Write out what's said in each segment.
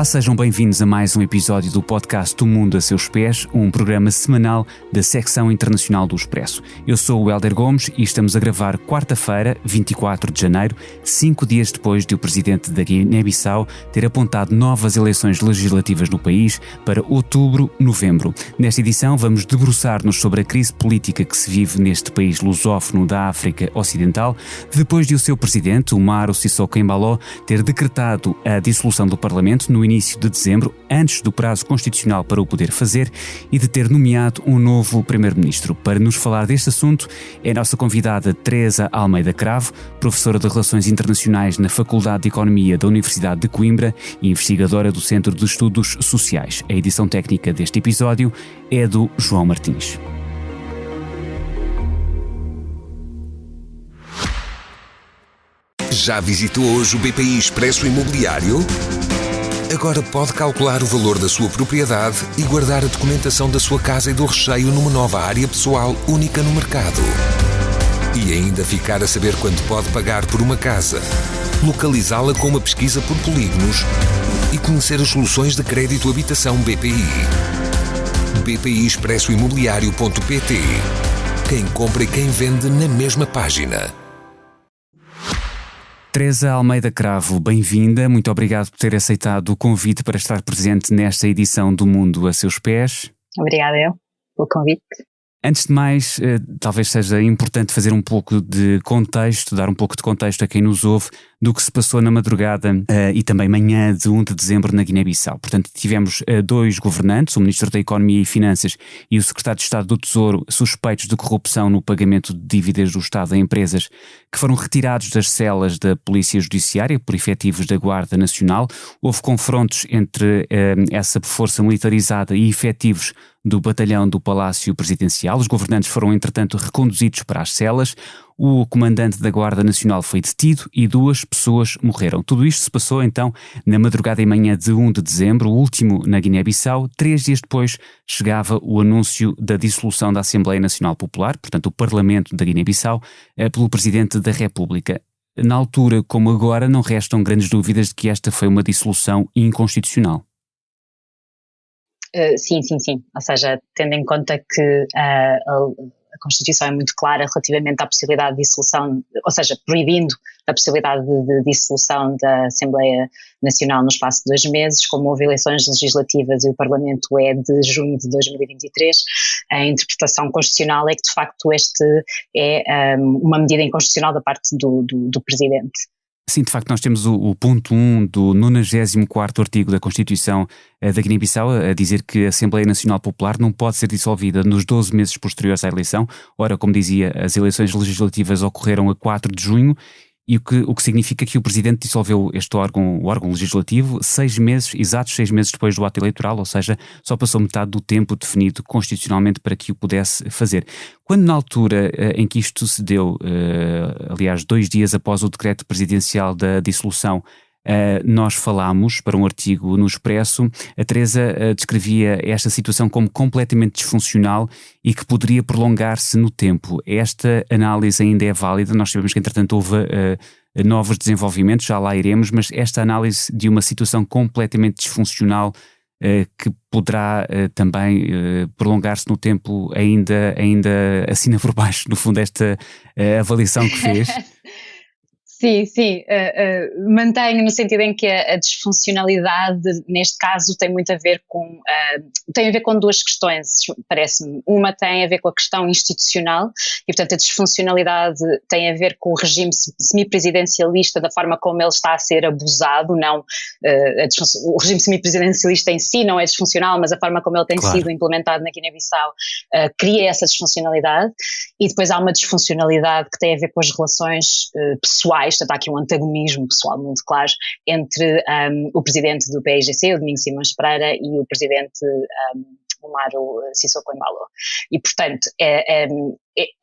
Olá, sejam bem-vindos a mais um episódio do podcast O Mundo a Seus Pés, um programa semanal da secção internacional do Expresso. Eu sou o Hélder Gomes e estamos a gravar quarta-feira, 24 de janeiro, 5 dias depois de o presidente da Guiné-Bissau ter apontado novas eleições legislativas no país para outubro-novembro. Nesta edição vamos debruçar-nos sobre a crise política que se vive neste país lusófono da África Ocidental, depois de o seu presidente, Umaro Sissoko Embaló, ter decretado a dissolução do Parlamento no início de dezembro, antes do prazo constitucional para o poder fazer, e de ter nomeado um novo primeiro-ministro. Para nos falar deste assunto é a nossa convidada Teresa Almeida Cravo, professora de Relações Internacionais na Faculdade de Economia da Universidade de Coimbra e investigadora do Centro de Estudos Sociais. A edição técnica deste episódio é do João Martins. Já visitou hoje o BPI Expresso Imobiliário? Agora pode calcular o valor da sua propriedade e guardar a documentação da sua casa e do recheio numa nova área pessoal única no mercado. E ainda ficar a saber quanto pode pagar por uma casa, localizá-la com uma pesquisa por polígonos e conhecer as soluções de crédito habitação BPI. bpiexpressoimobiliario.pt. Quem compra e quem vende na mesma página. Teresa Almeida Cravo, bem-vinda. Muito obrigado por ter aceitado o convite para estar presente nesta edição do Mundo a Seus Pés. Obrigada eu pelo convite. Antes de mais, talvez seja importante fazer um pouco de contexto, dar um pouco de contexto a quem nos ouve do que se passou na madrugada e também manhã de 1 de dezembro na Guiné-Bissau. Portanto, tivemos dois governantes, o Ministro da Economia e Finanças e o Secretário de Estado do Tesouro, suspeitos de corrupção no pagamento de dívidas do Estado a empresas, que foram retirados das celas da Polícia Judiciária por efetivos da Guarda Nacional. Houve confrontos entre essa força militarizada e efetivos do batalhão do Palácio Presidencial. Os governantes foram, entretanto, reconduzidos para as celas. O comandante da Guarda Nacional foi detido e 2 pessoas morreram. Tudo isto se passou, então, na madrugada e manhã de 1 de dezembro, o último na Guiné-Bissau. 3 dias depois chegava o anúncio da dissolução da Assembleia Nacional Popular, portanto, o Parlamento da Guiné-Bissau, pelo Presidente da República. Na altura, como agora, não restam grandes dúvidas de que esta foi uma dissolução inconstitucional. Sim. Ou seja, tendo em conta que a Constituição é muito clara relativamente à possibilidade de dissolução, ou seja, proibindo a possibilidade de dissolução da Assembleia Nacional no espaço de 2 meses, como houve eleições legislativas e o Parlamento é de junho de 2023, a interpretação constitucional é que de facto este é uma medida inconstitucional da parte do Presidente. Sim, de facto nós temos o ponto 1 do 94º artigo da Constituição da Guiné-Bissau a dizer que a Assembleia Nacional Popular não pode ser dissolvida nos 12 meses posteriores à eleição. Ora, como dizia, as eleições legislativas ocorreram a 4 de junho e o que significa que o Presidente dissolveu este órgão, o órgão legislativo, exatos 6 meses depois do ato eleitoral, ou seja, só passou metade do tempo definido constitucionalmente para que o pudesse fazer. Quando na altura em que isto sucedeu, aliás 2 dias após o decreto presidencial da dissolução, nós falámos para um artigo no Expresso, a Teresa descrevia esta situação como completamente disfuncional e que poderia prolongar-se no tempo. Esta análise ainda é válida? Nós sabemos que entretanto houve novos desenvolvimentos, já lá iremos, mas esta análise de uma situação completamente disfuncional que poderá também prolongar-se no tempo ainda assina por baixo, no fundo, esta avaliação que fez? Sim, mantenho no sentido em que a disfuncionalidade neste caso tem muito a ver com, 2 questões, parece-me. Uma tem a ver com a questão institucional e, portanto, a disfuncionalidade tem a ver com o regime semipresidencialista, da forma como ele está a ser abusado, não, o regime semipresidencialista em si não é disfuncional, mas a forma como ele tem sido implementado na Guiné-Bissau cria essa disfuncionalidade. E depois há uma disfuncionalidade que tem a ver com as relações pessoais. Portanto, há aqui um antagonismo pessoal muito claro entre o presidente do PAIGC, o Domingos Simões Pereira, e o presidente Umaro Sissoko Embaló. E, portanto,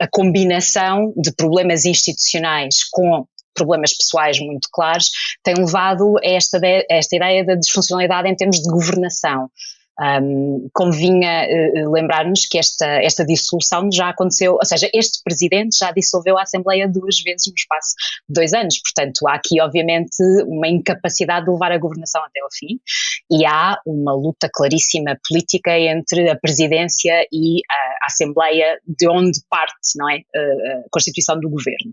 a combinação de problemas institucionais com problemas pessoais muito claros tem levado a esta ideia da disfuncionalidade em termos de governação. Convinha lembrar-nos que esta dissolução já aconteceu, ou seja, este presidente já dissolveu a Assembleia 2 vezes no espaço de 2 anos, portanto há aqui obviamente uma incapacidade de levar a governação até ao fim, e há uma luta claríssima política entre a presidência e a Assembleia, de onde parte, não é, a constituição do governo.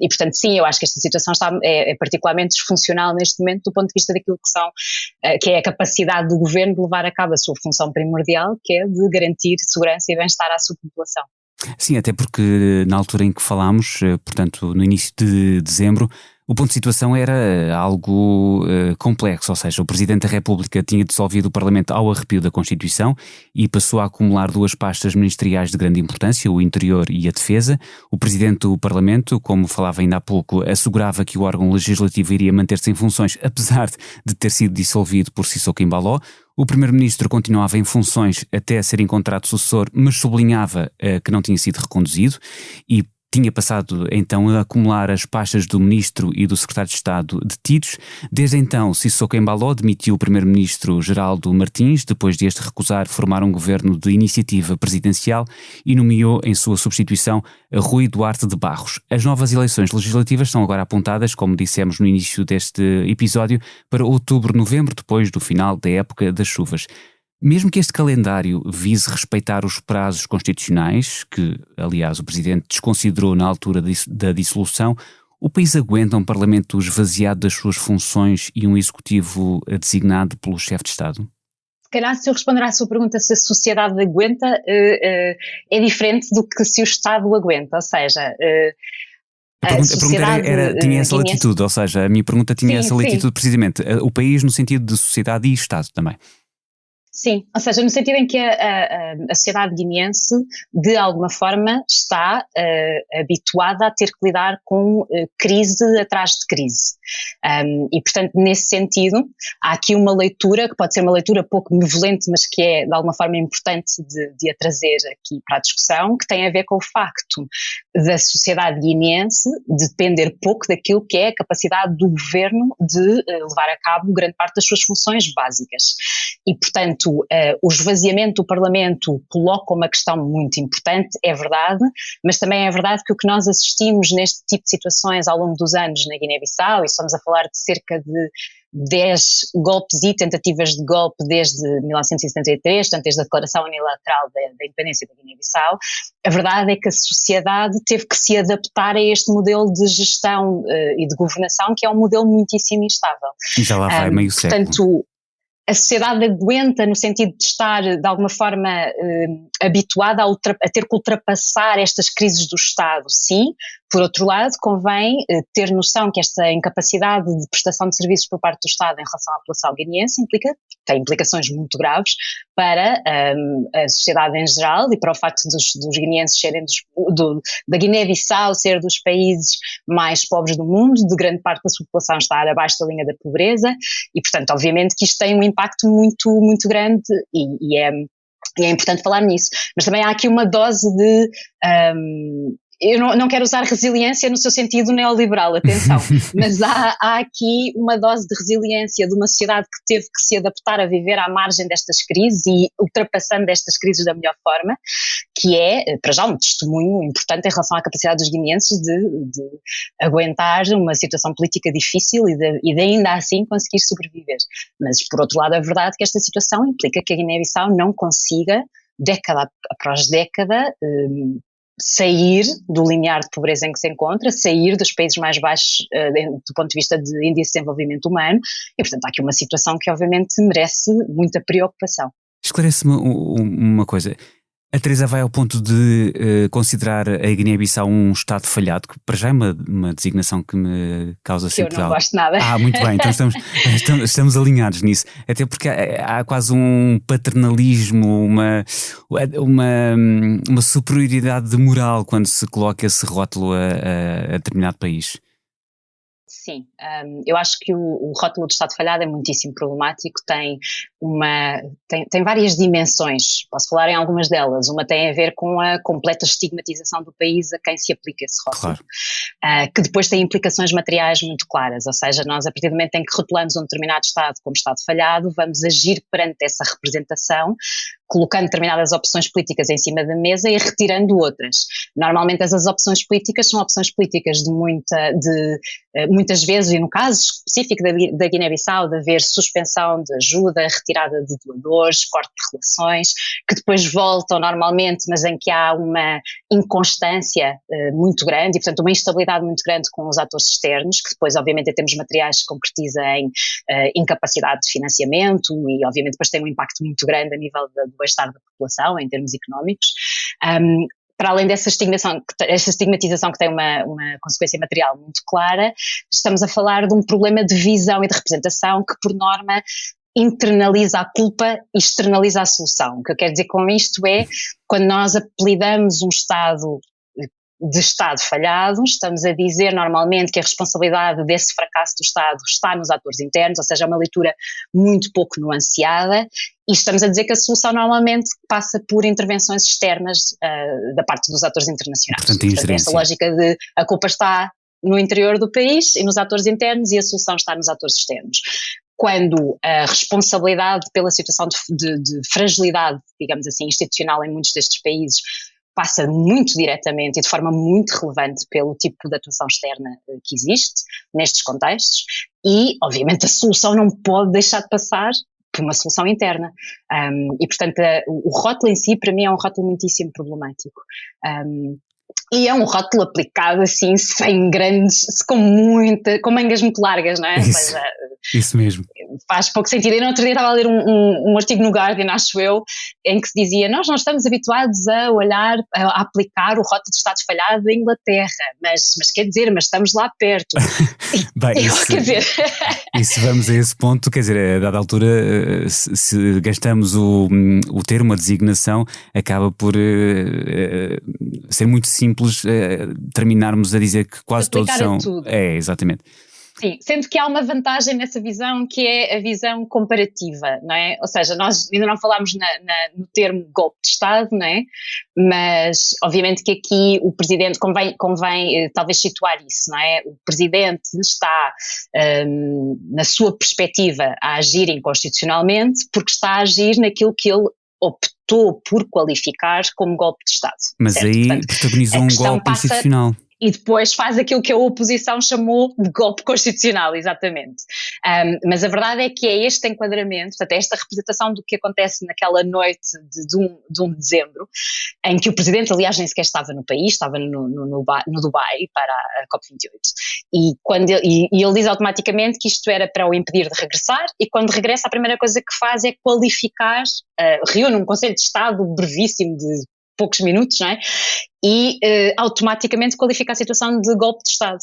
E portanto sim, eu acho que esta situação é particularmente disfuncional neste momento do ponto de vista daquilo que é a capacidade do governo de levar a cabo a sua função primordial, que é de garantir segurança e bem-estar à sua população. Sim, até porque na altura em que falámos, portanto no início de dezembro, o ponto de situação era algo complexo, ou seja, o Presidente da República tinha dissolvido o Parlamento ao arrepio da Constituição e passou a acumular 2 pastas ministeriais de grande importância, o Interior e a Defesa. O Presidente do Parlamento, como falava ainda há pouco, assegurava que o órgão legislativo iria manter-se em funções, apesar de ter sido dissolvido por Sissoko Embaló. O Primeiro-Ministro continuava em funções até ser encontrado sucessor, mas sublinhava que não tinha sido reconduzido e tinha passado então a acumular as pastas do Ministro e do Secretário de Estado detidos. Desde então, Sissoko Embaló demitiu o Primeiro-Ministro Geraldo Martins, depois de este recusar formar um governo de iniciativa presidencial, e nomeou em sua substituição Rui Duarte de Barros. As novas eleições legislativas são agora apontadas, como dissemos no início deste episódio, para outubro-novembro, depois do final da época das chuvas. Mesmo que este calendário vise respeitar os prazos constitucionais, que, aliás, o Presidente desconsiderou na altura da dissolução, o país aguenta um Parlamento esvaziado das suas funções e um Executivo designado pelo chefe de Estado? Se calhar, se eu responder à sua pergunta se a sociedade aguenta, é diferente do que se o Estado aguenta, ou seja... A pergunta tinha essa latitude, ou seja, a minha pergunta tinha essa latitude precisamente, o país no sentido de sociedade e Estado também. Sim, ou seja, no sentido em que a sociedade guineense, de alguma forma, está habituada a ter que lidar com crise atrás de crise. E, portanto, nesse sentido, há aqui uma leitura, que pode ser uma leitura pouco benevolente, mas que é, de alguma forma, importante de a trazer aqui para a discussão, que tem a ver com o facto da sociedade guineense depender pouco daquilo que é a capacidade do governo de levar a cabo grande parte das suas funções básicas. E, portanto, o esvaziamento do Parlamento coloca uma questão muito importante, é verdade, mas também é verdade que o que nós assistimos neste tipo de situações ao longo dos anos na Guiné-Bissau, e estamos a falar de cerca de 10 golpes e tentativas de golpe desde 1973, portanto desde a declaração unilateral da independência da Guiné-Bissau, a verdade é que a sociedade teve que se adaptar a este modelo de gestão e de governação, que é um modelo muitíssimo instável. E já lá vai meio século. Portanto, a sociedade aguenta no sentido de estar, de alguma forma, habituada a ter que ultrapassar estas crises do Estado, sim. Por outro lado, convém ter noção que esta incapacidade de prestação de serviços por parte do Estado em relação à população guineense tem implicações muito graves para a sociedade em geral e para o facto dos guineenses serem da Guiné-Bissau ser dos países mais pobres do mundo, de grande parte da sua população estar abaixo da linha da pobreza e, portanto, obviamente que isto tem um impacto muito, muito grande e é importante falar nisso. Mas também há aqui uma dose de... eu não quero usar resiliência no seu sentido neoliberal, atenção, mas há aqui uma dose de resiliência de uma sociedade que teve que se adaptar a viver à margem destas crises e ultrapassando estas crises da melhor forma, que é, para já, um testemunho importante em relação à capacidade dos guineenses de aguentar uma situação política difícil e de ainda assim conseguir sobreviver. Mas, por outro lado, é verdade que esta situação implica que a Guiné-Bissau não consiga, década após década, sair do limiar de pobreza em que se encontra, sair dos países mais baixos do ponto de vista de índice de desenvolvimento humano e, portanto, há aqui uma situação que obviamente merece muita preocupação. Esclarece-me uma coisa. A Teresa vai ao ponto de considerar a Guiné-Bissau um Estado falhado, que para já é uma designação que me causa sempre... Eu não gosto nada. Muito bem, então estamos alinhados nisso. Até porque há quase um paternalismo, uma superioridade de moral quando se coloca esse rótulo a determinado país. sim. Eu acho que o rótulo de Estado falhado é muitíssimo problemático, tem várias dimensões, posso falar em algumas delas. Uma tem a ver com a completa estigmatização do país a quem se aplica esse rótulo, claro. Que depois tem implicações materiais muito claras, ou seja, nós a partir do momento em que rotulamos um determinado Estado como Estado falhado, vamos agir perante essa representação, colocando determinadas opções políticas em cima da mesa e retirando outras. Normalmente essas opções políticas são opções políticas de muitas vezes, e no caso específico da Guiné-Bissau, de haver suspensão de ajuda, retirada de doadores, corte de relações, que depois voltam normalmente, mas em que há uma inconstância muito grande e, portanto, uma instabilidade muito grande com os atores externos, que depois, obviamente, em termos materiais se concretiza em incapacidade de financiamento e, obviamente, depois tem um impacto muito grande a nível do bem-estar da população, em termos económicos. Para além dessa estigmatização que tem uma consequência material muito clara, estamos a falar de um problema de visão e de representação que, por norma, internaliza a culpa e externaliza a solução. O que eu quero dizer com isto é, quando nós apelidamos um Estado de Estado falhado, estamos a dizer normalmente que a responsabilidade desse fracasso do Estado está nos atores internos, ou seja, é uma leitura muito pouco nuanceada, e estamos a dizer que a solução normalmente passa por intervenções externas da parte dos atores internacionais. Portanto, esta lógica de a culpa está no interior do país e nos atores internos e a solução está nos atores externos. Quando a responsabilidade pela situação de fragilidade, digamos assim, institucional em muitos destes países passa muito diretamente e de forma muito relevante pelo tipo de atuação externa que existe nestes contextos e, obviamente, a solução não pode deixar de passar por uma solução interna. E, portanto, o rótulo em si, para mim, é um rótulo muitíssimo problemático. E é um rótulo aplicado assim, sem grandes, com mangas muito largas, não é? Isso mesmo. Faz pouco sentido. Eu no outro dia estava a ler um artigo no Guardian, acho eu, em que se dizia, nós não estamos habituados a olhar, a aplicar o rótulo de Estado falhado em Inglaterra, mas quer dizer, mas estamos lá perto. Bem, e se vamos a esse ponto, quer dizer, a dada altura, se gastamos o termo, a designação, acaba por ser muito simples terminarmos a dizer que quase todos são... Tudo. É, exatamente. Sim, sendo que há uma vantagem nessa visão que é a visão comparativa, não é? Ou seja, nós ainda não falámos no termo golpe de Estado, não é? Mas obviamente que aqui o Presidente, convém talvez situar isso, não é? O Presidente está, na sua perspectiva, a agir inconstitucionalmente porque está a agir naquilo que ele optou por qualificar como golpe de Estado. Mas certo? aí Portanto, protagonizou um golpe institucional. E depois faz aquilo que a oposição chamou de golpe constitucional, exatamente. Mas a verdade é que é este enquadramento, portanto, é esta representação do que acontece naquela noite de 1 de dezembro, em que o Presidente, aliás, nem sequer estava no país, estava no Dubai para a COP28. E ele diz automaticamente que isto era para o impedir de regressar, e quando regressa a primeira coisa que faz é qualificar, reúne um Conselho de Estado brevíssimo de poucos minutos, não é? E automaticamente qualifica a situação de golpe de Estado.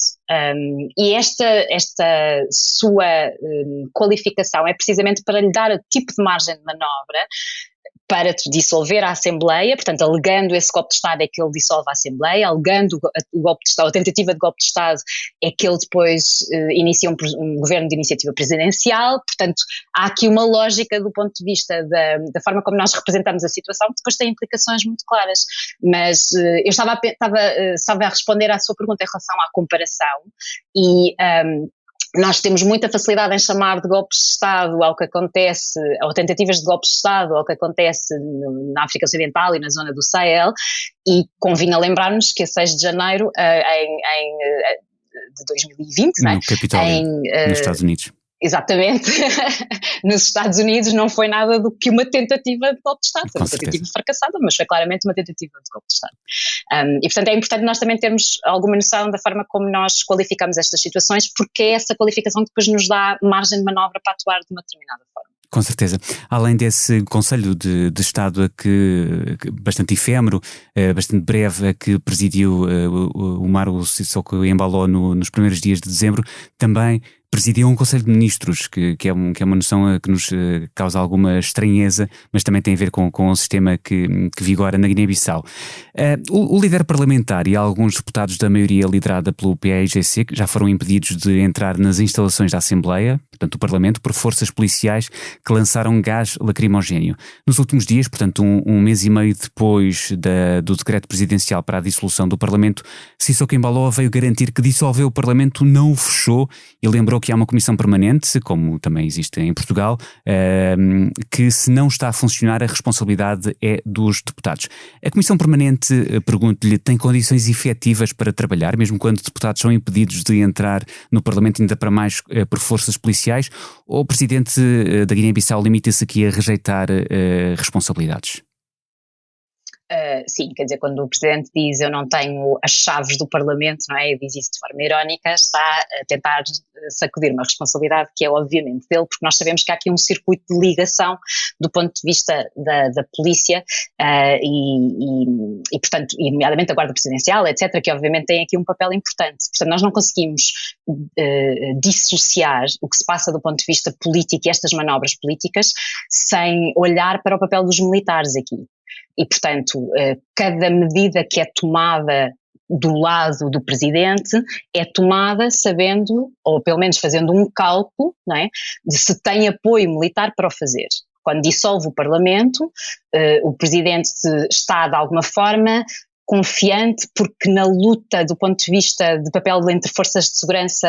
E esta sua qualificação é precisamente para lhe dar o tipo de margem de manobra para dissolver a Assembleia, portanto, alegando esse golpe de Estado é que ele dissolve a Assembleia, alegando o golpe de Estado, a tentativa de golpe de Estado é que ele depois inicia um governo de iniciativa presidencial, portanto, há aqui uma lógica do ponto de vista da forma como nós representamos a situação, que depois tem implicações muito claras, mas eu estava a responder à sua pergunta em relação à comparação e... nós temos muita facilidade em chamar de golpes de Estado ao que acontece, ou tentativas de golpes de Estado ao que acontece na África Ocidental e na zona do Sahel, e convinha lembrarmos que a 6 de janeiro de 2020, no Capitólio, nos Estados Unidos. Exatamente, nos Estados Unidos não foi nada do que uma tentativa de golpe de Estado, foi uma tentativa fracassada, mas foi claramente uma tentativa de golpe de Estado. E portanto é importante nós também termos alguma noção da forma como nós qualificamos estas situações, porque é essa qualificação que depois nos dá margem de manobra para atuar de uma determinada forma. Com certeza. Além desse Conselho de Estado bastante efêmero, bastante breve, que presidiu o Umaro Sissoko Embalo nos primeiros dias de dezembro, também presidiu um Conselho de Ministros, que é uma noção que nos causa alguma estranheza, mas também tem a ver com o sistema que vigora na Guiné-Bissau. O líder parlamentar e alguns deputados da maioria liderada pelo PAIGC que já foram impedidos de entrar nas instalações da Assembleia, portanto do Parlamento, por forças policiais que lançaram gás lacrimogéneo. Nos últimos dias, portanto um mês e meio depois do decreto presidencial para a dissolução do Parlamento, Sissoko Embaló veio garantir que dissolveu o Parlamento, não o fechou, e lembrou que há uma comissão permanente, como também existe em Portugal, que se não está a funcionar a responsabilidade é dos deputados. A comissão permanente, pergunto-lhe, tem condições efetivas para trabalhar, mesmo quando deputados são impedidos de entrar no Parlamento, ainda para mais por forças policiais, ou o presidente da Guiné-Bissau limita-se aqui a rejeitar responsabilidades? Sim, quer dizer, quando o Presidente diz eu não tenho as chaves do Parlamento, não é? E diz isso de forma irónica, está a tentar sacudir uma responsabilidade que é obviamente dele, porque nós sabemos que há aqui um circuito de ligação do ponto de vista da polícia e, portanto, e nomeadamente a Guarda Presidencial, etc., que obviamente tem aqui um papel importante. Portanto, nós não conseguimos dissociar o que se passa do ponto de vista político e estas manobras políticas sem olhar para o papel dos militares aqui. E, portanto, cada medida que é tomada do lado do Presidente é tomada sabendo, ou pelo menos fazendo um cálculo, não é, de se tem apoio militar para o fazer. Quando dissolve o Parlamento, o Presidente está, de alguma forma, confiante porque na luta do ponto de vista de papel entre forças de segurança,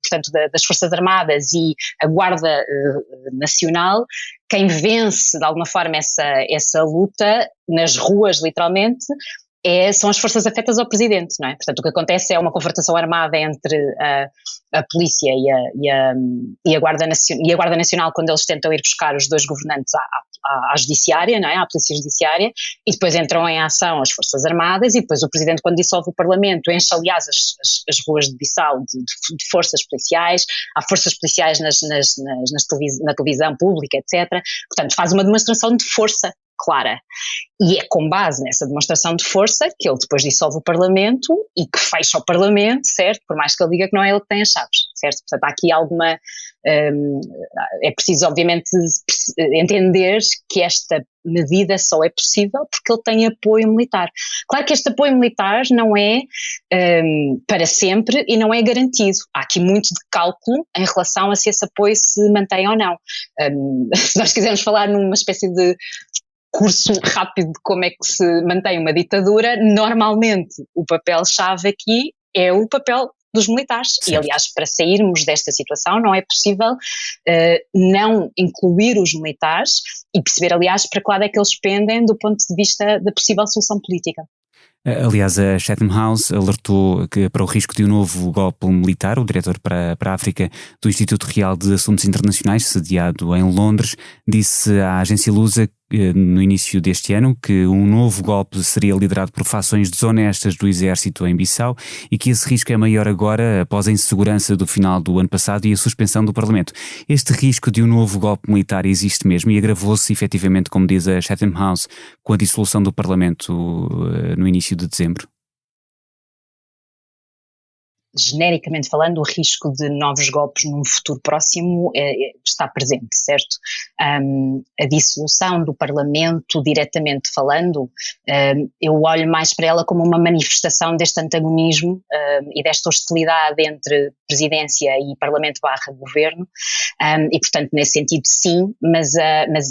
portanto das Forças Armadas e a Guarda Nacional, quem vence de alguma forma essa luta nas ruas literalmente são as forças afetas ao Presidente, não é? Portanto, o que acontece é uma confrontação armada entre a polícia e a Guarda Nacional quando eles tentam ir buscar os dois governantes à judiciária, não é? À polícia judiciária, e depois entram em ação as forças armadas e depois o Presidente, quando dissolve o Parlamento, enche aliás as ruas de Bissau de forças policiais, há forças policiais na televisão pública, etc. Portanto, faz uma demonstração de força clara. E é com base nessa demonstração de força que ele depois dissolve o Parlamento e que fecha o Parlamento, certo? Por mais que ele diga que não é ele que tem as chaves, certo? Portanto, há aqui alguma... é preciso, obviamente, entender que esta medida só é possível porque ele tem apoio militar. Claro que este apoio militar não é para sempre e não é garantido. Há aqui muito de cálculo em relação a se esse apoio se mantém ou não. Se nós quisermos falar numa espécie de curso rápido de como é que se mantém uma ditadura, normalmente o papel-chave aqui é o papel dos militares. Certo. E, aliás, para sairmos desta situação não é possível não incluir os militares e perceber, aliás, para que lado é que eles pendem do ponto de vista da possível solução política. Aliás, a Chatham House alertou para o risco de um novo golpe militar. O diretor para a África do Instituto Real de Assuntos Internacionais, sediado em Londres, disse à agência Lusa no início deste ano que um novo golpe seria liderado por fações desonestas do exército em Bissau e que esse risco é maior agora após a insegurança do final do ano passado e a suspensão do Parlamento. Este risco de um novo golpe militar existe mesmo e agravou-se efetivamente, como diz a Chatham House, com a dissolução do Parlamento no início de dezembro. Genericamente falando, o risco de novos golpes num futuro próximo está presente, certo? A dissolução do Parlamento, diretamente falando, eu olho mais para ela como uma manifestação deste antagonismo e desta hostilidade entre presidência e Parlamento/governo, e portanto nesse sentido sim, mas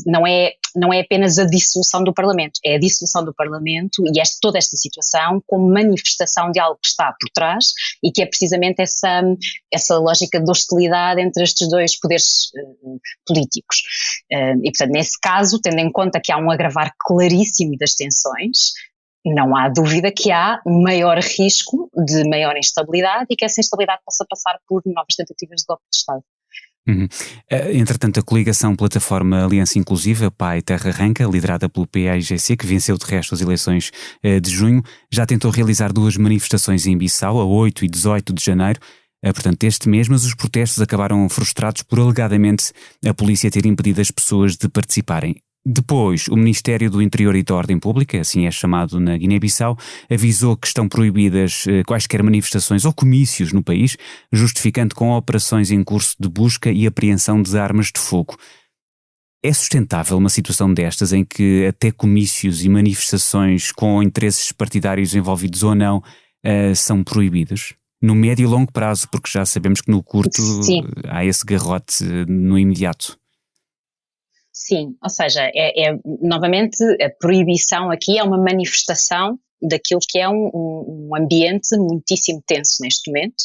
não é apenas a dissolução do Parlamento, é a dissolução do Parlamento e toda esta situação como manifestação de algo que está por trás e que é precisamente essa lógica de hostilidade entre estes dois poderes políticos. E, portanto, nesse caso, tendo em conta que há um agravar claríssimo das tensões, não há dúvida que há um maior risco de maior instabilidade e que essa instabilidade possa passar por novas tentativas de golpe de Estado. Uhum. Entretanto, a coligação Plataforma Aliança Inclusiva, PAI Terra Arranca, liderada pelo PAIGC, que venceu de resto as eleições de junho, já tentou realizar duas manifestações em Bissau, a 8 e 18 de janeiro, portanto deste mês, mas os protestos acabaram frustrados por alegadamente a polícia ter impedido as pessoas de participarem. Depois, o Ministério do Interior e da Ordem Pública, assim é chamado na Guiné-Bissau, avisou que estão proibidas quaisquer manifestações ou comícios no país, justificando com operações em curso de busca e apreensão de armas de fogo. É sustentável uma situação destas em que até comícios e manifestações com interesses partidários envolvidos ou não são proibidos? No médio e longo prazo, porque já sabemos que no curto há esse garrote no imediato. Sim, ou seja, novamente a proibição aqui é uma manifestação daquilo que é um ambiente muitíssimo tenso neste momento.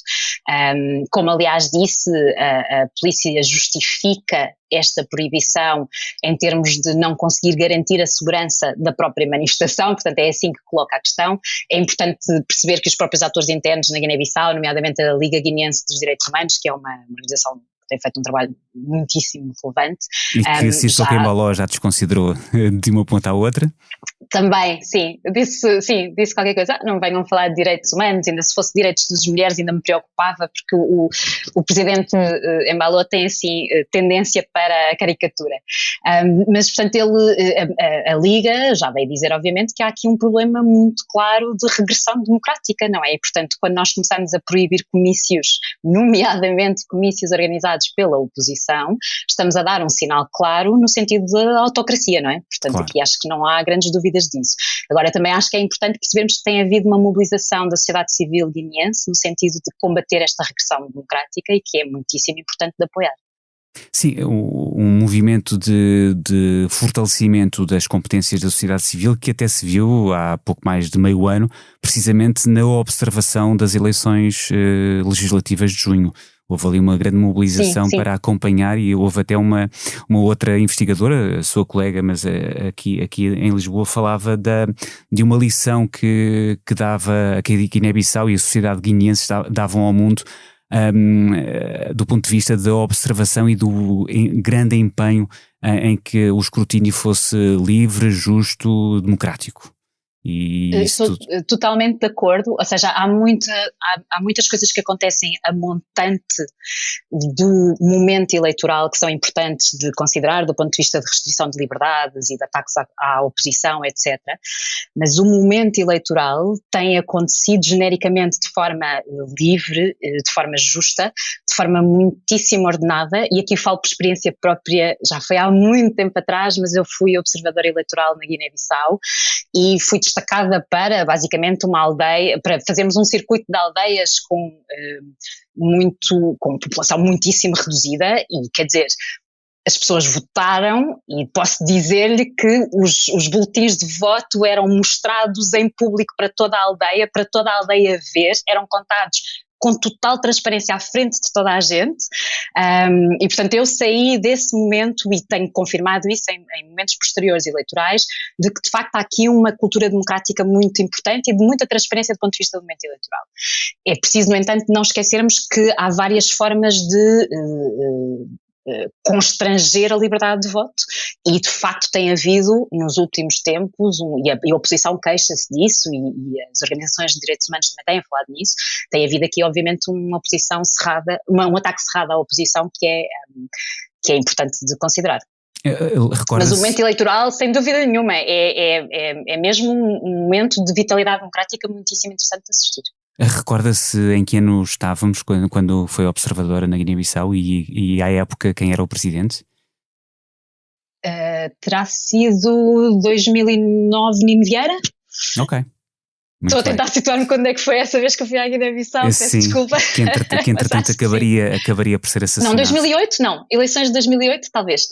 Como aliás disse, a polícia justifica esta proibição em termos de não conseguir garantir a segurança da própria manifestação, portanto é assim que coloca a questão. É importante perceber que os próprios atores internos na Guiné-Bissau, nomeadamente a Liga Guineense dos Direitos Humanos, que é uma organização tem feito um trabalho muitíssimo relevante. E que Sissoko Embaló já desconsiderou de uma ponta à outra? Também, sim. Disse qualquer coisa. Não venham falar de direitos humanos, ainda se fosse direitos das mulheres ainda me preocupava, porque o presidente Embaló tem assim tendência para a caricatura. Mas portanto a Liga já veio dizer obviamente que há aqui um problema muito claro de regressão democrática, não é? E portanto quando nós começamos a proibir comícios, nomeadamente comícios organizados pela oposição, estamos a dar um sinal claro no sentido da autocracia, não é? Portanto, claro. Aqui acho que não há grandes dúvidas disso. Agora, também acho que é importante percebermos que tem havido uma mobilização da sociedade civil guineense no sentido de combater esta regressão democrática e que é muitíssimo importante de apoiar. Sim, um movimento de fortalecimento das competências da sociedade civil que até se viu há pouco mais de meio ano, precisamente na observação das eleições legislativas de junho. Houve ali uma grande mobilização para acompanhar e houve até uma outra investigadora, a sua colega, mas aqui em Lisboa, falava de uma lição que dava, que a Guiné-Bissau e a sociedade guineense davam ao mundo do ponto de vista da observação e do grande empenho em que o escrutínio fosse livre, justo, democrático. Estou totalmente de acordo, ou seja, há muitas coisas que acontecem a montante do momento eleitoral que são importantes de considerar do ponto de vista de restrição de liberdades e de ataques à oposição, etc. Mas o momento eleitoral tem acontecido genericamente de forma livre, de forma justa, de forma muitíssimo ordenada, e aqui falo por experiência própria, já foi há muito tempo atrás, mas eu fui observadora eleitoral na Guiné-Bissau e fui destacada para basicamente uma aldeia, para fazermos um circuito de aldeias com população muitíssimo reduzida e quer dizer, as pessoas votaram e posso dizer-lhe que os boletins de voto eram mostrados em público para toda a aldeia ver, eram contados com total transparência à frente de toda a gente, e portanto eu saí desse momento e tenho confirmado isso em momentos posteriores eleitorais, de que de facto há aqui uma cultura democrática muito importante e de muita transparência do ponto de vista do momento eleitoral. É preciso, no entanto, não esquecermos que há várias formas de constranger a liberdade de voto e de facto tem havido nos últimos tempos, e a oposição queixa-se disso e as organizações de direitos humanos também têm falado nisso, tem havido aqui obviamente uma oposição cerrada, um ataque cerrado à oposição que é importante de considerar. Mas o momento eleitoral, sem dúvida nenhuma, é mesmo um momento de vitalidade democrática muitíssimo interessante de assistir. Recorda-se em que ano estávamos quando foi observadora na Guiné-Bissau e à época quem era o presidente? Terá sido 2009 Nino Vieira? Ok. Estou a tentar situar-me quando é que foi essa vez que eu fui à Guiné-Bissau, peço desculpa. Que entretanto acabaria por ser assassinado. Não, 2008 não, eleições de 2008 talvez.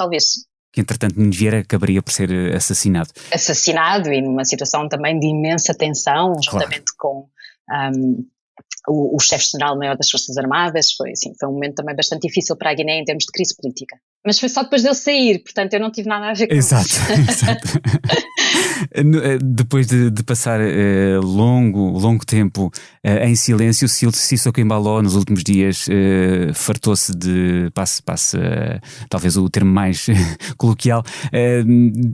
Que entretanto Nino Vieira acabaria por ser assassinado. Assassinado e numa situação também de imensa tensão, juntamente com o chefe-general-maior das Forças Armadas. Foi um momento também bastante difícil para a Guiné em termos de crise política. Mas foi só depois dele sair, portanto eu não tive nada a ver com isso. Exato. Depois de passar longo tempo em silêncio, Sissoko Embaló nos últimos dias fartou-se de, passe talvez o termo mais coloquial,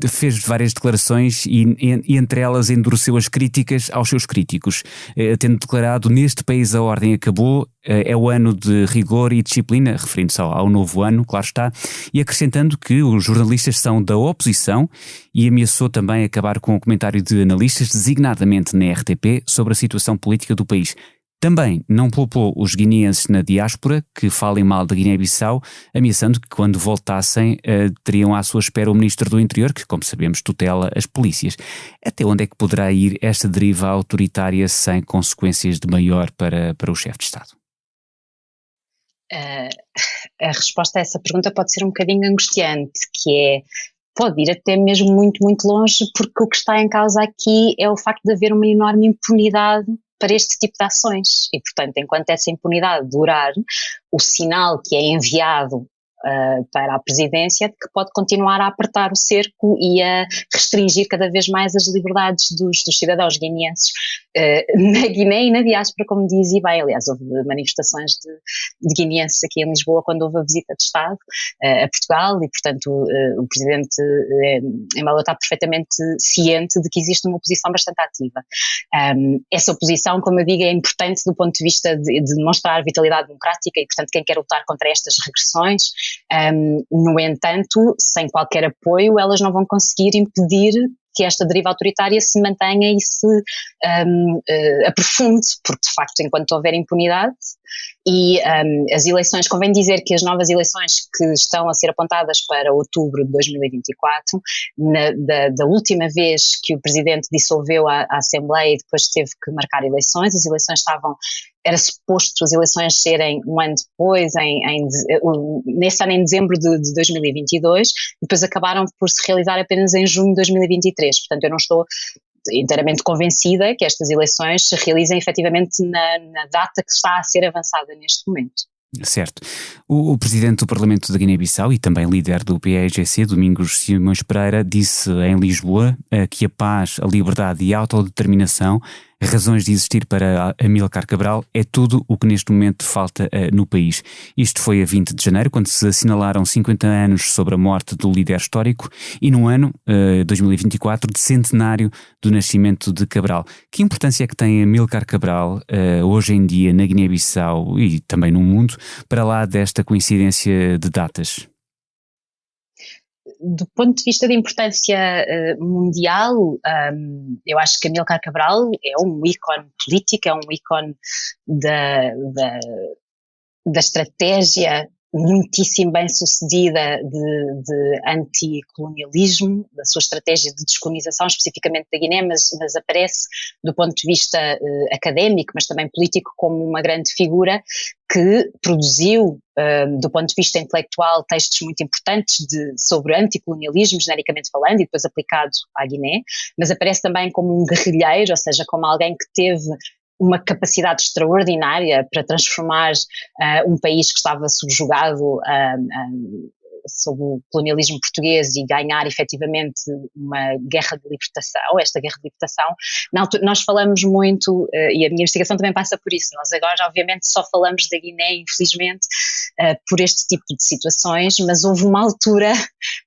fez várias declarações e entre elas endureceu as críticas aos seus críticos, tendo declarado: neste país a ordem acabou é o ano de rigor e disciplina, referindo-se ao novo ano, claro está, e acrescentando que os jornalistas são da oposição e ameaçou também acabar com o comentário de analistas, designadamente na RTP, sobre a situação política do país. Também não poupou os guineenses na diáspora que falem mal da Guiné-Bissau, ameaçando que quando voltassem teriam à sua espera o Ministro do Interior, que, como sabemos, tutela as polícias. Até onde é que poderá ir esta deriva autoritária sem consequências de maior para o chefe de Estado? A resposta a essa pergunta pode ser um bocadinho angustiante, que é, pode ir até mesmo muito, muito longe, porque o que está em causa aqui é o facto de haver uma enorme impunidade para este tipo de ações e, portanto, enquanto essa impunidade durar, o sinal que é enviado para a presidência de que pode continuar a apertar o cerco e a restringir cada vez mais as liberdades dos cidadãos guineenses na Guiné e na diáspora, como diz, e bem, aliás, houve manifestações de guineenses aqui em Lisboa quando houve a visita de Estado a Portugal e, portanto, o presidente Embalo está perfeitamente ciente de que existe uma oposição bastante ativa. Essa oposição, como eu digo, é importante do ponto de vista de demonstrar vitalidade democrática e, portanto, quem quer lutar contra estas regressões. No entanto, sem qualquer apoio, elas não vão conseguir impedir que esta deriva autoritária se mantenha e se aprofunde, porque de facto enquanto houver impunidade e as eleições, convém dizer que as novas eleições que estão a ser apontadas para outubro de 2024, da última vez que o Presidente dissolveu a Assembleia e depois teve que marcar eleições, as eleições era suposto as eleições serem um ano depois, nesse ano em dezembro de 2022, depois acabaram por se realizar apenas em junho de 2023, portanto eu não estou inteiramente convencida que estas eleições se realizem efetivamente na data que está a ser avançada neste momento. Certo. O presidente do Parlamento da Guiné-Bissau e também líder do PAIGC, Domingos Simões Pereira, disse em Lisboa que a paz, a liberdade e a autodeterminação, razões de existir para Amílcar Cabral, é tudo o que neste momento falta no país. Isto foi a 20 de janeiro, quando se assinalaram 50 anos sobre a morte do líder histórico e no ano 2024 de centenário do nascimento de Cabral. Que importância é que tem Amílcar Cabral hoje em dia na Guiné-Bissau e também no mundo, para lá desta coincidência de datas? Do ponto de vista de importância mundial, eu acho que Amílcar Cabral é um ícone político, é um ícone da estratégia muitíssimo bem sucedida de anticolonialismo, da sua estratégia de descolonização, especificamente da Guiné, mas aparece do ponto de vista académico, mas também político, como uma grande figura que produziu, do ponto de vista intelectual, textos muito importantes sobre anticolonialismo, genericamente falando, e depois aplicado à Guiné, mas aparece também como um guerrilheiro, ou seja, como alguém que teve uma capacidade extraordinária para transformar um país que estava subjugado sob o colonialismo português e ganhar efetivamente uma guerra de libertação. Esta guerra de libertação, nós falamos muito, e a minha investigação também passa por isso, nós agora obviamente só falamos da Guiné, infelizmente, por este tipo de situações, mas houve uma altura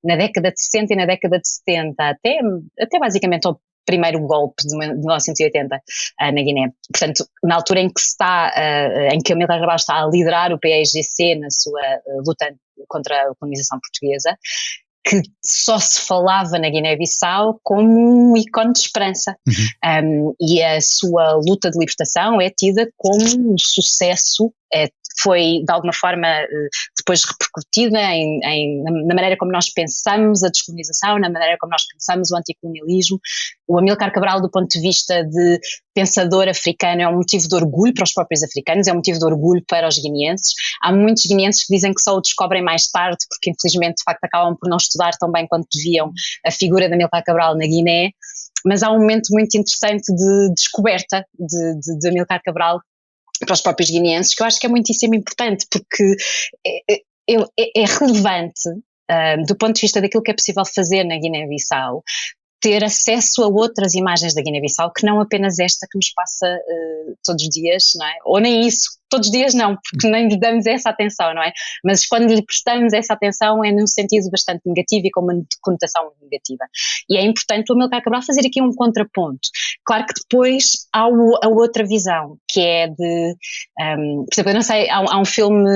na década de 60 e na década de 70, até basicamente ao primeiro golpe de 1980 na Guiné. Portanto, na altura em que Amílcar Cabral está a liderar o PAIGC na sua luta contra a colonização portuguesa, que só se falava na Guiné-Bissau como um ícone de esperança. E a sua luta de libertação é tida como um sucesso, foi de alguma forma depois repercutida na maneira como nós pensamos a descolonização, na maneira como nós pensamos o anticolonialismo. O Amílcar Cabral, do ponto de vista de pensador africano, é um motivo de orgulho para os próprios africanos, é um motivo de orgulho para os guineenses. Há muitos guineenses que dizem que só o descobrem mais tarde, porque infelizmente de facto acabam por não estudar tão bem quanto deviam a figura de Amílcar Cabral na Guiné, mas há um momento muito interessante de descoberta de Amílcar Cabral para os próprios guineenses, que eu acho que é muitíssimo importante, porque é relevante do ponto de vista daquilo que é possível fazer na Guiné-Bissau, ter acesso a outras imagens da Guiné-Bissau, que não apenas esta que nos passa todos os dias, não é? Ou nem isso, todos os dias não, porque nem lhe damos essa atenção, não é? Mas quando lhe prestamos essa atenção é num sentido bastante negativo e com uma conotação negativa. E é importante o Amílcar Cabral fazer aqui um contraponto. Claro que depois há a outra visão, que é de, por exemplo, eu não sei, há um filme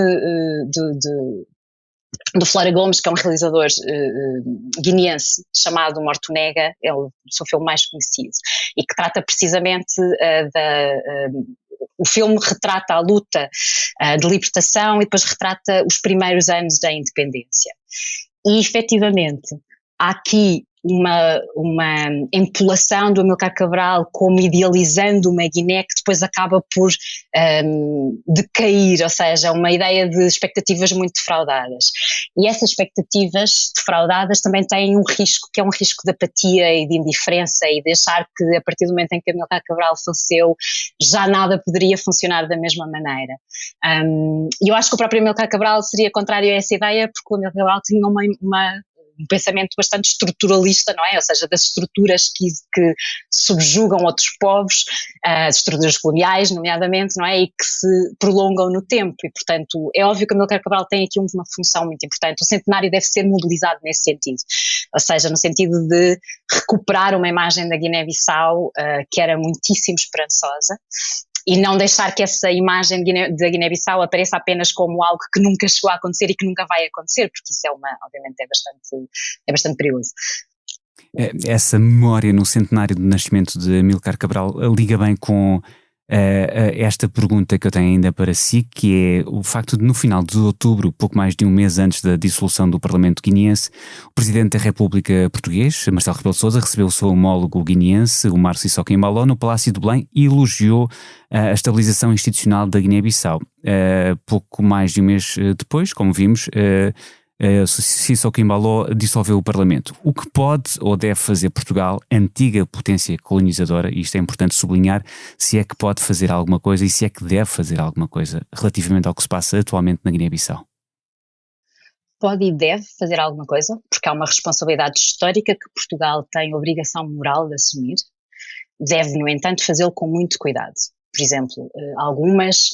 do Flora Gomes, que é um realizador guineense, chamado Mortonega, é o seu filme mais conhecido, e que trata precisamente o filme retrata a luta de libertação e depois retrata os primeiros anos da independência. E, efetivamente, há aqui uma empolação do Amílcar Cabral como idealizando uma Guiné que depois acaba por decair, ou seja, uma ideia de expectativas muito defraudadas. E essas expectativas defraudadas também têm um risco, que é um risco de apatia e de indiferença e de achar que a partir do momento em que Amílcar Cabral faleceu já nada poderia funcionar da mesma maneira. E eu acho que o próprio Amílcar Cabral seria contrário a essa ideia, porque o Amílcar Cabral tinha um pensamento bastante estruturalista, não é? Ou seja, das estruturas que subjugam outros povos, as estruturas coloniais, nomeadamente, não é? E que se prolongam no tempo. E, portanto, é óbvio que o Amílcar Cabral tem aqui uma função muito importante. O centenário deve ser mobilizado nesse sentido. Ou seja, no sentido de recuperar uma imagem da Guiné-Bissau que era muitíssimo esperançosa. E não deixar que essa imagem da Guiné-Bissau apareça apenas como algo que nunca chegou a acontecer e que nunca vai acontecer, porque isso obviamente é bastante perigoso. Essa memória no centenário do nascimento de Amílcar Cabral liga bem com esta pergunta que eu tenho ainda para si, que é o facto de no final de outubro, pouco mais de um mês antes da dissolução do Parlamento guineense, o Presidente da República português, Marcelo Rebelo de Sousa, recebeu o seu homólogo guineense, o Umaro Sissoko Embaló, no Palácio de Belém e elogiou a estabilização institucional da Guiné-Bissau. Pouco mais de um mês depois, como vimos, Sissoko Embaló dissolveu o Parlamento. O que pode ou deve fazer Portugal, antiga potência colonizadora, e isto é importante sublinhar, se é que pode fazer alguma coisa e se é que deve fazer alguma coisa relativamente ao que se passa atualmente na Guiné-Bissau? Pode e deve fazer alguma coisa, porque há uma responsabilidade histórica que Portugal tem obrigação moral de assumir. Deve, no entanto, fazê-lo com muito cuidado. Por exemplo, algumas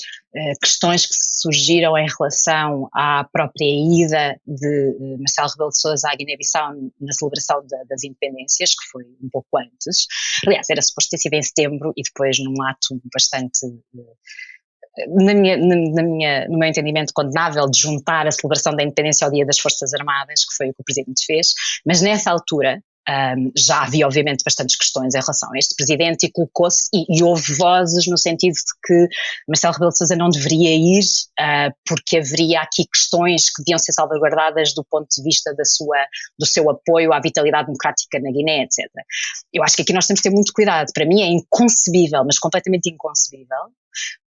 questões que surgiram em relação à própria ida de Marcelo Rebelo de Sousa à Guiné-Bissau na celebração das independências, que foi um pouco antes. Aliás, era suposto ter sido em setembro e depois num ato bastante, no meu entendimento, condenável, de juntar a celebração da independência ao Dia das Forças Armadas, que foi o que o Presidente fez, mas nessa altura já havia obviamente bastantes questões em relação a este Presidente e colocou-se, e houve vozes no sentido de que Marcelo Rebelo de Sousa não deveria ir porque haveria aqui questões que deviam ser salvaguardadas do ponto de vista do seu apoio à vitalidade democrática na Guiné, etc. Eu acho que aqui nós temos que ter muito cuidado. Para mim é inconcebível, mas completamente inconcebível,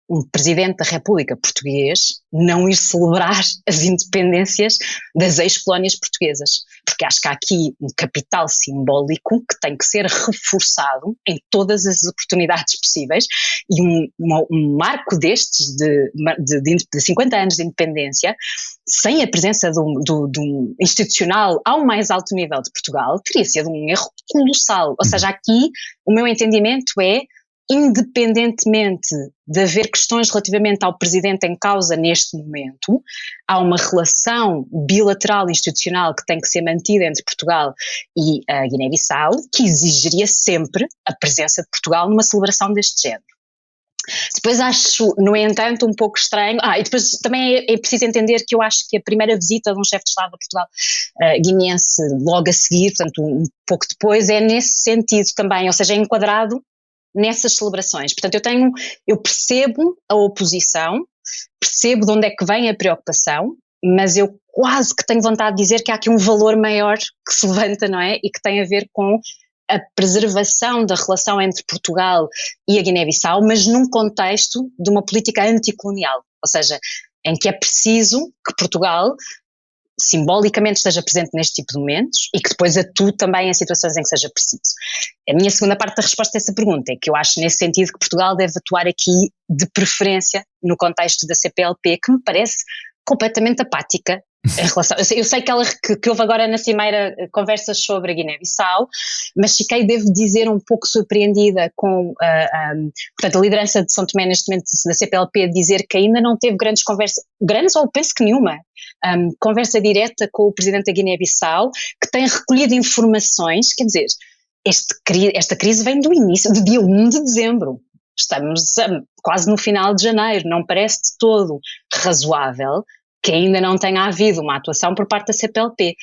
um Presidente da República português não ir celebrar as independências das ex-colónias portuguesas, porque acho que há aqui um capital simbólico que tem que ser reforçado em todas as oportunidades possíveis, e um marco destes de 50 anos de independência, sem a presença de um institucional ao mais alto nível de Portugal, teria sido um erro colossal. Ou seja, aqui o meu entendimento é, independentemente de haver questões relativamente ao Presidente em causa neste momento, há uma relação bilateral institucional que tem que ser mantida entre Portugal e a Guiné-Bissau, que exigiria sempre a presença de Portugal numa celebração deste género. Depois acho, no entanto, um pouco estranho, e depois também é preciso entender que eu acho que a primeira visita de um chefe de Estado a Portugal guineense logo a seguir, portanto um pouco depois, é nesse sentido também, ou seja, é enquadrado nessas celebrações. Portanto, eu percebo a oposição, percebo de onde é que vem a preocupação, mas eu quase que tenho vontade de dizer que há aqui um valor maior que se levanta, não é? E que tem a ver com a preservação da relação entre Portugal e a Guiné-Bissau, mas num contexto de uma política anticolonial, ou seja, em que é preciso que Portugal simbolicamente esteja presente neste tipo de momentos e que depois atue também em situações em que seja preciso. A minha segunda parte da resposta a essa pergunta é que eu acho nesse sentido que Portugal deve atuar aqui de preferência no contexto da CPLP, que me parece completamente apática Em relação, eu sei que houve agora na Cimeira conversas sobre a Guiné-Bissau, mas fiquei, devo dizer, um pouco surpreendida com portanto, a liderança de São Tomé neste momento da CPLP dizer que ainda não teve grandes conversas, grandes ou penso que nenhuma, conversa direta com o presidente da Guiné-Bissau, que tem recolhido informações, quer dizer, esta crise vem do início, do dia 1 de dezembro. Estamos quase no final de janeiro, não parece de todo razoável que ainda não tenha havido uma atuação por parte da CPLP.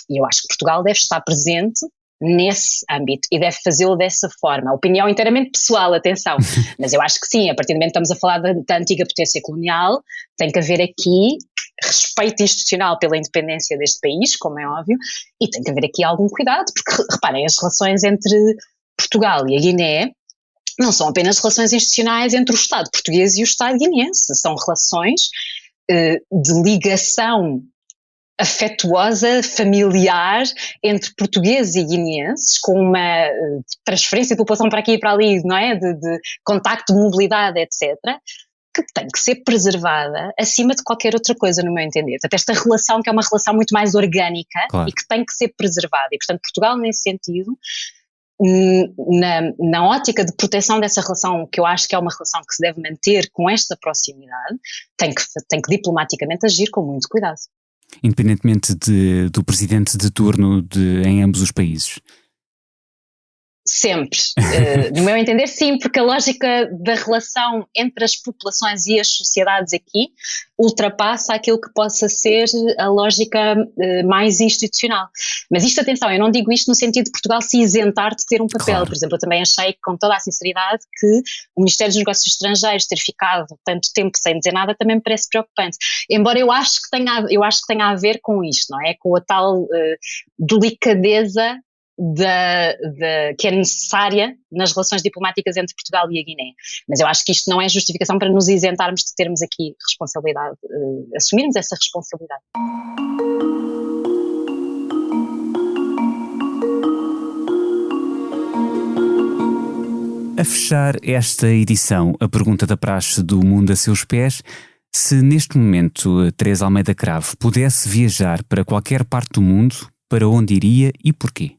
E eu acho que Portugal deve estar presente nesse âmbito e deve fazê-lo dessa forma. A opinião inteiramente pessoal, atenção, mas eu acho que sim, a partir do momento que estamos a falar da antiga potência colonial, tem que haver aqui respeito institucional pela independência deste país, como é óbvio, e tem que haver aqui algum cuidado, porque reparem, as relações entre Portugal e a Guiné não são apenas relações institucionais entre o Estado português e o Estado guineense, são relações de ligação afetuosa, familiar, entre portugueses e guineenses, com uma transferência de população para aqui e para ali, não é? De contacto, de mobilidade, etc., que tem que ser preservada acima de qualquer outra coisa, no meu entender. Portanto, esta relação que é uma relação muito mais orgânica, claro, e que tem que ser preservada. E, portanto, Portugal, nesse sentido, na ótica de proteção dessa relação, que eu acho que é uma relação que se deve manter com esta proximidade, tem que diplomaticamente agir com muito cuidado. Independentemente do presidente de turno em ambos os países? Sempre. No meu entender, sim, porque a lógica da relação entre as populações e as sociedades aqui ultrapassa aquilo que possa ser a lógica mais institucional. Mas isto, atenção, eu não digo isto no sentido de Portugal se isentar de ter um papel. Claro. Por exemplo, eu também achei, com toda a sinceridade, que o Ministério dos Negócios Estrangeiros ter ficado tanto tempo sem dizer nada também me parece preocupante. Embora eu acho que tenha a ver com isto, não é? Com a tal delicadeza que é necessária nas relações diplomáticas entre Portugal e a Guiné. Mas eu acho que isto não é justificação para nos isentarmos de termos aqui responsabilidade, assumirmos essa responsabilidade. A fechar esta edição, a pergunta da praxe do Mundo a Seus Pés: se neste momento Teresa Almeida Cravo pudesse viajar para qualquer parte do mundo, para onde iria e porquê?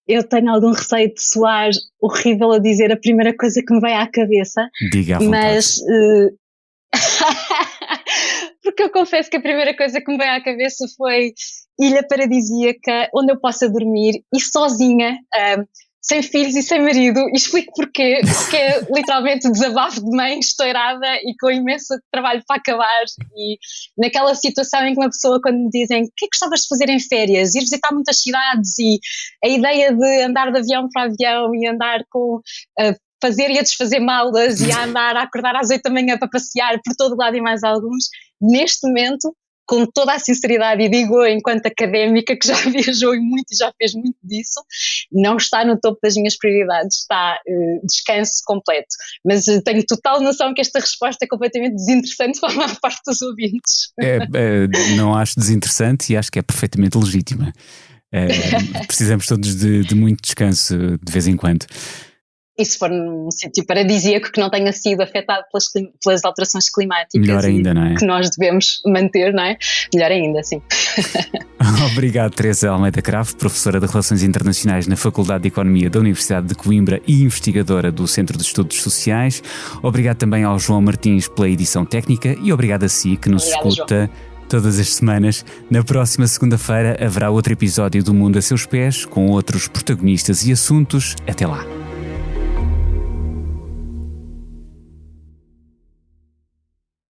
Eu tenho algum receio de soar horrível a dizer a primeira coisa que me vem à cabeça. Diga à vontade. Mas porque eu confesso que a primeira coisa que me veio à cabeça foi ilha paradisíaca, onde eu possa dormir e sozinha, sem filhos e sem marido, e explico porquê, porque é literalmente desabafo de mãe estourada e com imenso trabalho para acabar, e naquela situação em que uma pessoa, quando me dizem o que é que gostavas de fazer em férias, ir visitar muitas cidades, e a ideia de andar de avião para avião e andar com fazer e a desfazer malas e a andar a acordar às 8 da manhã para passear por todo lado e mais alguns, neste momento, com toda a sinceridade, e digo enquanto académica que já viajou muito e já fez muito disso, não está no topo das minhas prioridades, está descanso completo. Mas tenho total noção que esta resposta é completamente desinteressante para a maior parte dos ouvintes. Não acho desinteressante e acho que é perfeitamente legítima. Precisamos todos de muito descanso de vez em quando. E se for num sítio paradisíaco que não tenha sido afetado pelas alterações climáticas, melhor ainda, não é? Que nós devemos manter, não é? Melhor ainda, sim. Obrigado, Teresa Almeida Cravo, professora de Relações Internacionais na Faculdade de Economia da Universidade de Coimbra e investigadora do Centro de Estudos Sociais. Obrigado também ao João Martins pela edição técnica e obrigado a si que nos escuta todas as semanas. Na próxima segunda-feira haverá outro episódio do Mundo a Seus Pés com outros protagonistas e assuntos. Até lá.